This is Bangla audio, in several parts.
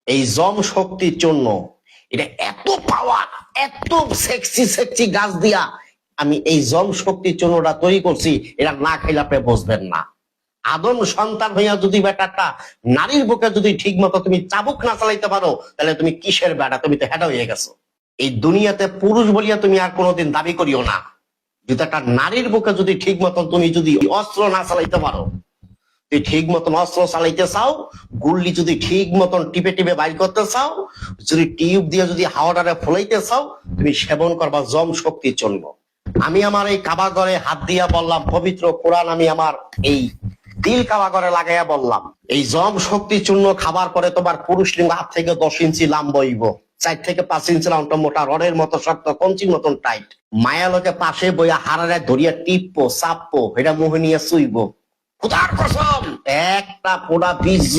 এই জম শক্তির জন্য এটা এত পাওয়ার, এত সেক্সি সেক্সি গাছ দিয়া আমি এই জম শক্তির জন্যটা তৈরি করছি, এটা না খাইলে আপনি বুঝবেন না। আদম সন্তান হইয়া যদি বেটাটা নারীর বুকে যদি ঠিক মতো তুমি চাবুক না চালাইতে পারো, তাহলে তুমি কিসের বেটা? তুমি তো হেডা হয়ে গেছো। এই দুনিয়াতে পুরুষ বলিয়া তুমি আর কোনোদিন দাবি করিও না। যদি একটা নারীর বুকে যদি ঠিক মতন তুমি যদি অস্ত্র না চালাইতে পারো, তুই ঠিক মতন অস্ত্র চালাইতে চাও, গুল্লি যদি ঠিক মতন টিপে টিপে বাইর করতে চাও, যদি টিউব দিয়ে যদি হাওয়াটারে ফলাইতে চাও, তুমি সেবন করবা জম শক্তির জন্য। আমি আমার এই কাবা ঘরে হাত দিয়া বললাম, পবিত্র কোরআন আমি আমার এই দিল কাবা ঘরে লাগাইয়া বললাম, এই জম শক্তির চূর্ণ খাবার পরে তোমার পুরুষ লিঙ্গ 8 থেকে 10 ইঞ্চি লাম্বা হইব, 4 থেকে 5 ইঞ্চি লাম্বা মোটা, রডের মতো শক্ত, কঞ্চির মতন টাইট। মায়া লোকে পাশে বইয়া হারারে ধরিয়া টিপবো, চাপবো, এটা মুহে নিয়ে চুইব। খোদার কসম, একটা ফোঁটা বীজ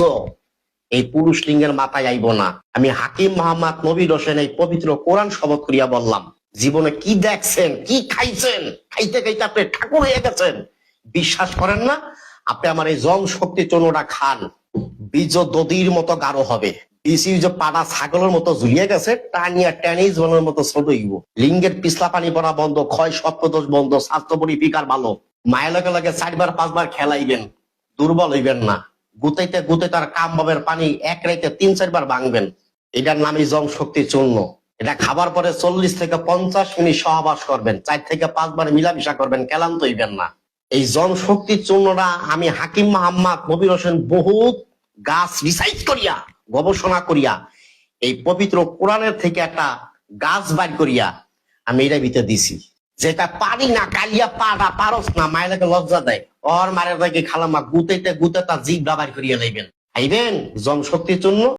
এই পুরুষ লিঙ্গের মাথায় আইব না। আমি হাকিম মোহাম্মদ নবীর হোসেন এই পবিত্র কোরআন শপথ করিয়া বললাম, জীবনে কি দেখছেন, কি খাইছেন, খাইতে খাইতে আপনি ঠাকুর হয়ে গেছেন। বিশ্বাস করেন না? আপনি আমার এই জম শক্তি চূর্ণটা খান, বীজ দদির মতো গাঢ় হবে, বিসি যে পাড়া ছাগলের মতো ঝুলিয়ে গেছে, টানিয়া টেনিস বলের মতো ছোট হইব, লিঙ্গের পিছলা পানি পড়া বন্ধ, ক্ষয় সপ্তদোষ বন্ধ, স্বাস্থ্য পরিপিকার ভালো, মায়ের লগে লগে 4বার 5বার খেলাইবেন, দুর্বল হইবেন না। গুতাইতে গুতাইতে আর কাম ভাবের পানি এক রাইতে 3-4 বার ভাঙবেন। এটার নামই জম শক্তি চূর্ণ। এটা খাবার পরে 40 থেকে 50 মিনিট সহবাস করবেন, 4 থেকে 5 বার মিলামিশা করবেন, ক্লান্ত হইবেন না। এই জম শক্তির চূর্ণটা আমি হাকিম মোহাম্মদ নবীর হোসেন বহুত গাছ রিসার্চ করিয়া, গবেষণা করিয়া, এই পবিত্র কোরআনের থেকে একটা গাছ বাইর করিয়া আমি এটা ভিতরে দিছি। যেটা পারি না, কালিয়া পাড়া পারস না, মায়েরাকে লজ্জা দেয়, ওর মায়ের ভাইকে খালামা গুতাইতে গুতে তার জিভ বাইর করিয়া লাইবেন, খাইবেন জম শক্তির জন্য।